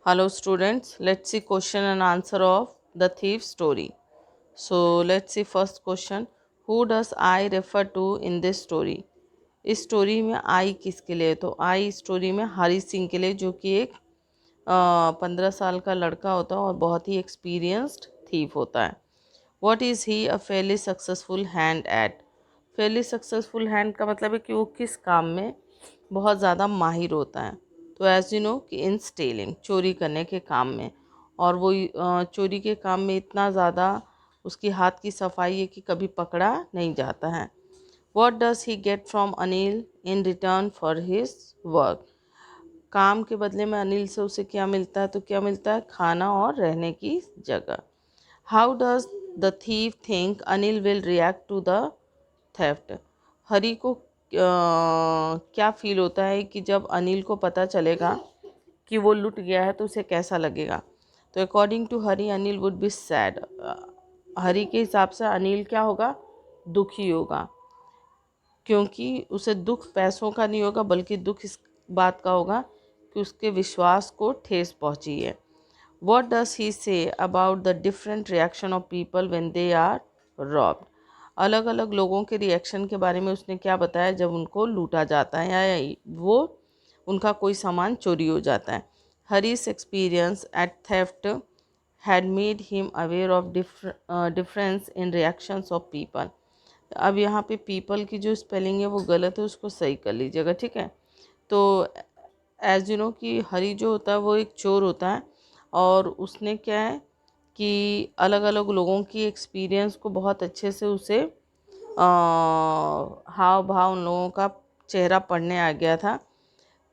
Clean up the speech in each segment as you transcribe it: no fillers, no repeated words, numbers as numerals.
Hello students, let's see question and answer of the thief story. So let's see first question. Who does I refer to in this story? इस story में आई किसके लिए? तो आई story में हरी सिंह के लिए, जो कि एक 15 साल का लड़का होता है और बहुत ही एक्सपीरियंस्ड थीफ होता है. What is he a fairly successful hand eight? Fairlie successful hand का मतलब है कि वो किस काम में बहुत ज़्यादा माहिर होता है. तो एज यू नो कि इन स्टेलिंग, चोरी करने के काम में. और वो चोरी के काम में इतना ज़्यादा उसकी हाथ की सफाई है कि कभी पकड़ा नहीं जाता है. What does he get from Anil in return for his work? काम के बदले में अनिल से उसे क्या मिलता है? तो क्या मिलता है? खाना और रहने की जगह. How does the thief think Anil will react to the theft? Hari को क्या फील होता है कि जब अनिल को पता चलेगा कि वो लुट गया है तो उसे कैसा लगेगा? तो according to Hari Anil would be sad. Hari के हिसाब से अनिल क्या होगा? दुखी होगा, क्योंकि उसे दुख पैसों का नहीं होगा, बल्कि दुख इस बात का होगा कि उसके विश्वास को ठेस पहुंची है. What does he say about the different reaction of people when they are robbed? अलग अलग लोगों के रिएक्शन के बारे में उसने क्या बताया जब उनको लूटा जाता है या वो उनका कोई सामान चोरी हो जाता है. Hari's experience at theft had made him aware of difference in reactions of people. अब यहाँ पे पीपल की जो स्पेलिंग है वो गलत है, उसको सही कर लीजिएगा, ठीक है. तो एज यू नो कि हरी जो होता है वो एक चोर होता है, और उसने क्या है कि अलग अलग लोगों की एक्सपीरियंस को बहुत अच्छे से उसे हाव भाव उन लोगों का चेहरा पढ़ने आ गया था.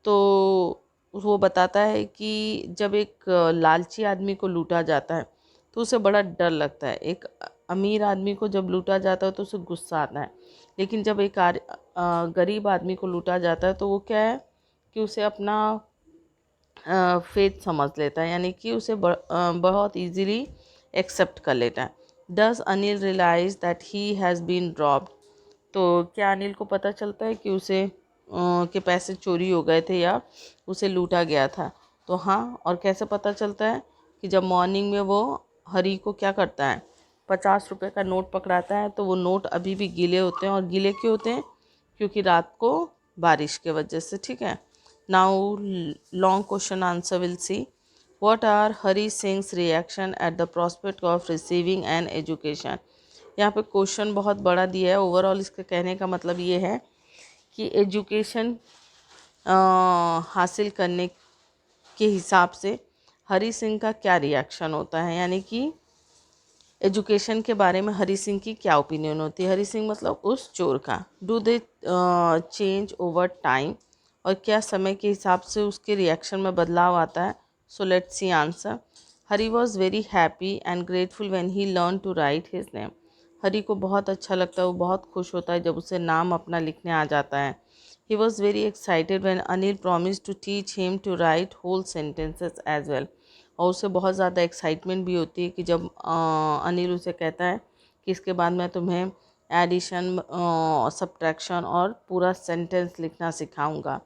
तो वो बताता है कि जब एक लालची आदमी को लूटा जाता है तो उसे बड़ा डर लगता है. एक अमीर आदमी को जब लूटा जाता है तो उसे गुस्सा आता है, लेकिन जब एक गरीब आदमी को लूटा जाता है तो वो क्या है कि उसे अपना फेथ समझ लेता है, यानी कि उसे बहुत इजीली एक्सेप्ट कर लेता है. Does Anil realise that he has been robbed? तो क्या अनिल को पता चलता है कि उसे के पैसे चोरी हो गए थे या उसे लूटा गया था? तो हाँ. और कैसे पता चलता है? कि जब मॉर्निंग में वो हरी को क्या करता है, 50 रुपये का नोट पकड़ाता है, तो वो नोट अभी भी गीले होते हैं. और गीले क्यों होते हैं? क्योंकि रात को बारिश के वजह से, ठीक है. Now long question answer will see. What are Hari Singh's reaction at the prospect of receiving an education? यहाँ पे क्वेश्चन बहुत बड़ा दिया है. ओवरऑल इसके कहने का मतलब ये है कि एजुकेशन हासिल करने के हिसाब से हरी सिंह का क्या रिएक्शन होता है, यानी कि एजुकेशन के बारे में हरी सिंह की क्या ओपिनियन होती है. हरी सिंह मतलब उस चोर का. Do they change over time? और क्या समय के हिसाब से उसके रिएक्शन में बदलाव आता है? So let's see answer. Hari was very happy and grateful when he learn to write his name. Hari को बहुत अच्छा लगता है, वो बहुत खुश होता है जब उसे नाम अपना लिखने आ जाता है. He was very excited when Anil promise to teach him to write whole sentences as well. और उसे बहुत ज़्यादा एक्साइटमेंट भी होती है कि जब अनिल उसे कहता है कि इसके बाद मैं तुम्हें एडिशन, सब्ट्रैक्शन और पूरा सेंटेंस लिखना सिखाऊंगा.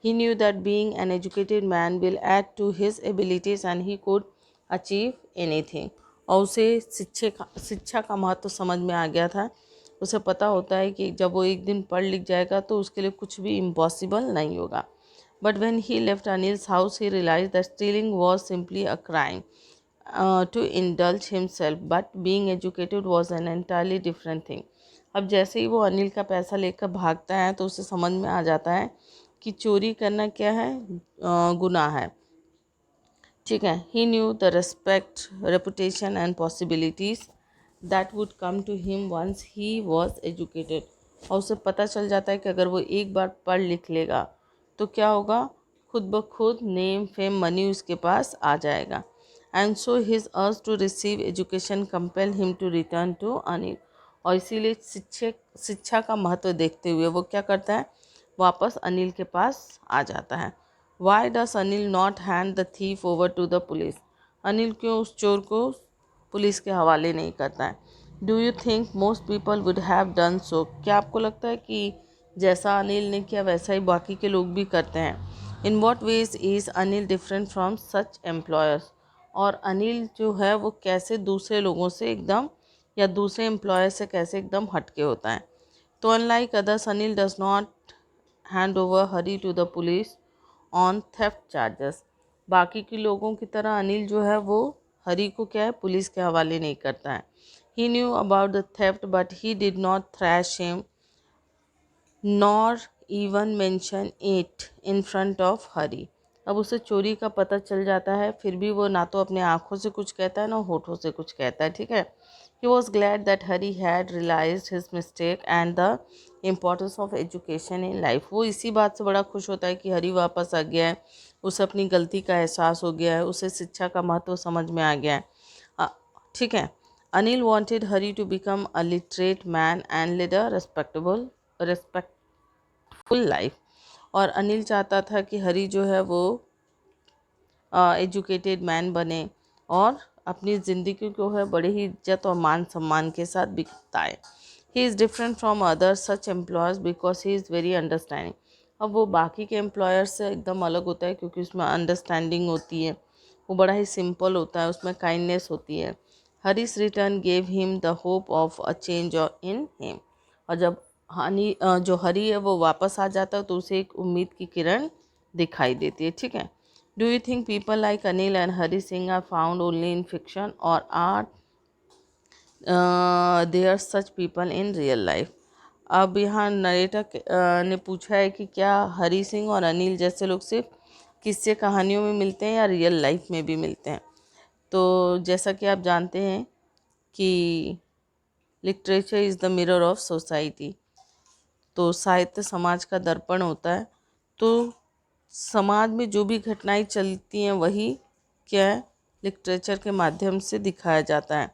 He knew that being an educated man will add to his abilities and he could achieve anything. और उसे शिक्षा का महत्व समझ में आ गया था. उसे पता होता है कि जब वो एक दिन पढ़ लिख जाएगा तो उसके लिए कुछ भी इम्पॉसिबल नहीं होगा. But when he left Anil's house, he realized that stealing was simply a crime to indulge himself, but being educated was an entirely different thing. अब जैसे ही वो अनिल का पैसा लेकर भागता है तो उसे समझ में आ जाता है कि चोरी करना क्या है, गुनाह है, ठीक है. He knew the respect, reputation and possibilities that would come to him once he was educated. और उसे पता चल जाता है कि अगर वो एक बार पढ़ लिख लेगा तो क्या होगा, खुद ब खुद नेम फेम मनी उसके पास आ जाएगा. And so his urge to receive education compel him to return to Anil. और इसीलिए शिक्षा का महत्व देखते हुए वो क्या करता है, वापस अनिल के पास आ जाता है. Why does Anil not hand the thief over to the police? Anil क्यों उस चोर को पुलिस के हवाले नहीं करता है? Do you think most people would have done so? क्या आपको लगता है कि जैसा अनिल ने किया वैसा ही बाकी के लोग भी करते हैं? In what veg is Anil different from such employers, और अनिल जो है वो कैसे दूसरे लोगों से एकदम या दूसरे एम्प्लॉयर से कैसे एकदम हटके होता है। तो unlike others Anil does not hand over Hari to the police on theft charges. बाकी के लोगों की तरह अनिल जो है वो हरी को क्या है पुलिस के हवाले नहीं करता है। He knew about the theft but he did not thrash him nor even mention it in front of Hari. अब उसे चोरी का पता चल जाता है, फिर भी वो ना तो अपने आँखों से कुछ कहता है ना होठों से कुछ कहता है, ठीक है। He was glad that Hari had realised his mistake and the importance of education in life. वो इसी बात से बड़ा खुश होता है कि हरी वापस आ गया है, उसे अपनी गलती का एहसास हो गया है, उसे शिक्षा का महत्व समझ में आ गया है, ठीक है। Anil wanted Hari to become a literate man and lead a respectful life. और अनिल चाहता था कि हरी जो है वो एजुकेटेड मैन बने और अपनी ज़िंदगी को है बड़े ही इज्जत और मान सम्मान के साथ बिताए। He is different from other such employees because he is very understanding. अब वो बाकी के एम्प्लॉयर से एकदम अलग होता है क्योंकि उसमें अंडरस्टैंडिंग होती है, वो बड़ा ही सिंपल होता है, उसमें काइंडनेस होती है। Hari's return gave him the hope of a change in him. और जब जो हरी है वो वापस आ जाता है तो उसे एक उम्मीद की किरण दिखाई देती है, ठीक है। Do you think people like Anil and Hari Singh are found only in fiction or are there such people in real life? अब यहाँ नरेटर ने पूछा है कि क्या हरी सिंह और अनिल जैसे लोग सिर्फ किस्से कहानियों में मिलते हैं या रियल लाइफ में भी मिलते हैं। तो जैसा कि आप जानते हैं कि literature is the mirror of society, तो साहित्य समाज का दर्पण होता है। तो समाज में जो भी घटनाएं चलती हैं वही क्या है लिटरेचर के माध्यम से दिखाया जाता है।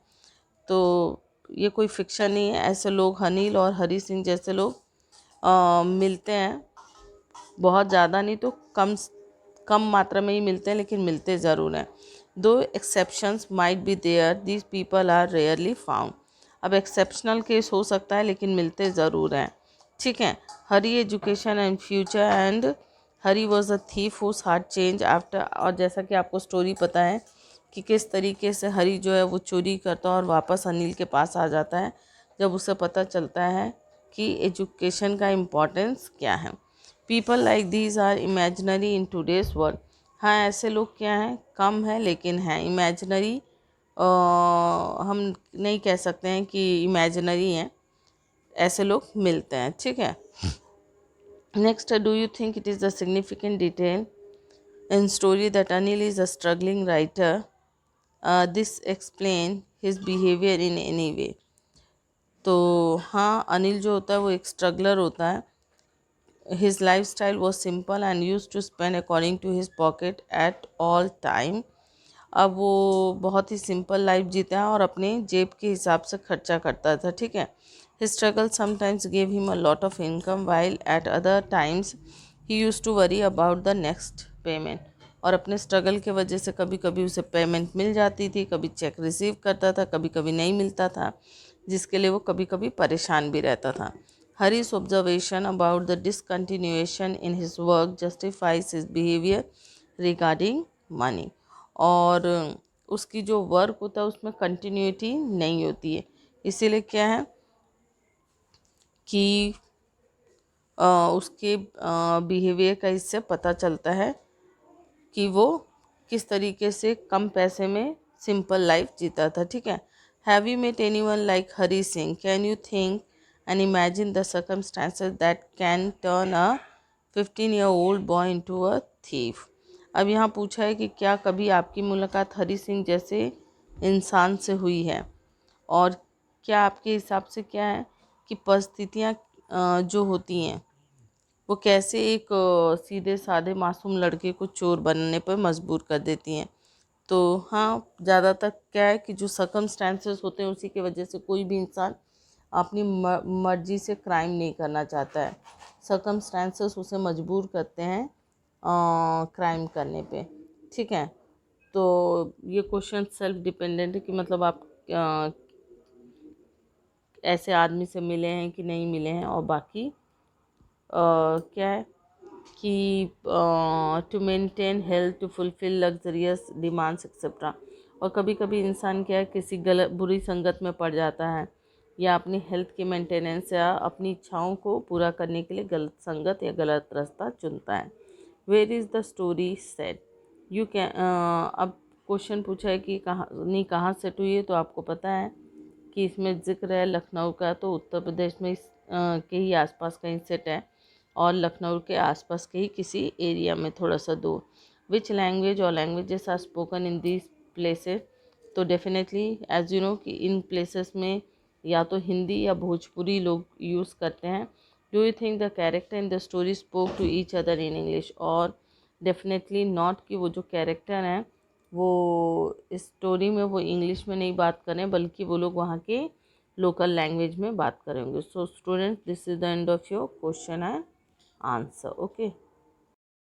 तो ये कोई फिक्शन नहीं है, ऐसे लोग अनिल और हरी सिंह जैसे लोग मिलते हैं, बहुत ज़्यादा नहीं तो कम कम मात्रा में ही मिलते हैं, लेकिन मिलते ज़रूर हैं। Though exceptions might be there, these people are rarely found. अब एक्सेप्शनल केस हो सकता है लेकिन मिलते ज़रूर हैं, ठीक है। Hari education and future and Hari was a thief whose heart change after. और जैसा कि आपको स्टोरी पता है कि किस तरीके से हरी जो है वो चोरी करता है और वापस अनिल के पास आ जाता है जब उसे पता चलता है कि एजुकेशन का इम्पोर्टेंस क्या है। People like these are imaginary in today's world. हाँ, ऐसे लोग क्या हैं कम है लेकिन हैं इमेजनरी। हम नहीं कह सकते हैं कि इमेजनरी हैं, ऐसे लोग मिलते हैं, ठीक है। Next, do you think it is a significant detail in story that Anil is a struggling writer, this explain his behaviour in any way. तो हाँ, अनिल जो होता है वो एक स्ट्रगलर होता है। His lifestyle was simple and used to spend according to his pocket at all time. अब वो बहुत ही सिंपल लाइफ जीता है और अपने जेब के हिसाब से खर्चा करता था, ठीक है। His struggle sometimes gave him a lot of income while at other times he used to worry about the next payment. और अपने स्ट्रगल के वजह से कभी कभी उसे पेमेंट मिल जाती थी, कभी चेक रिसीव करता था, कभी कभी नहीं मिलता था, जिसके लिए वो कभी कभी परेशान भी रहता था। Hari's observation about the discontinuation in his work justifies his behavior regarding money. और उसकी जो वर्क होता है उसमें कंटिन्यूटी नहीं होती है, इसीलिए क्या है कि उसके बिहेवियर का इससे पता चलता है कि वो किस तरीके से कम पैसे में सिंपल लाइफ जीता था, ठीक है। Have you met anyone like Hari Singh? Can you think and imagine the circumstances that can turn a 15-year-old boy into a thief? अब यहाँ पूछा है कि क्या कभी आपकी मुलाकात हरी सिंह जैसे इंसान से हुई है, और क्या आपके हिसाब से क्या है कि परिस्थितियाँ जो होती हैं वो कैसे एक सीधे साधे मासूम लड़के को चोर बनने पर मजबूर कर देती हैं। तो हाँ, ज़्यादातर क्या है कि जो सर्कमस्टेंसेस होते हैं उसी की वजह से कोई भी इंसान अपनी मर्जी से क्राइम नहीं करना चाहता है, सर्कमस्टेंसेस उसे मजबूर करते हैं क्राइम करने पे, ठीक है। तो ये क्वेश्चन सेल्फ डिपेंडेंट है कि मतलब आप ऐसे आदमी से मिले हैं कि नहीं मिले हैं, और बाकी क्या है कि to maintain health, to fulfil luxurious demands etcetera. और कभी कभी इंसान क्या है, किसी गलत बुरी संगत में पड़ जाता है या अपनी हेल्थ की मेंटेनेंस या अपनी इच्छाओं को पूरा करने के लिए गलत संगत या गलत रास्ता चुनता है। Where is the story set, you can. अब क्वेश्चन पूछा है कि कहानी कहाँ सेट हुई है, तो आपको पता है कि इसमें जिक्र है लखनऊ का, तो उत्तर प्रदेश में के ही आसपास कहीं सेट है और लखनऊ के आसपास के ही किसी एरिया में थोड़ा सा दूर। विच लैंग्वेज और languages are spoken in this places, तो डेफिनेटली एज यू नो कि इन प्लेसेस में या तो हिंदी या भोजपुरी लोग यूज़ करते हैं। Do you think the character in the story spoke to each other in English, और डेफिनेटली नॉट कि वो जो कैरेक्टर हैं वो इस स्टोरी में वो इंग्लिश में नहीं बात करें बल्कि वो लोग वहाँ के लोकल लैंग्वेज में बात करेंगे। So students, this is the end of your question and answer. Okay.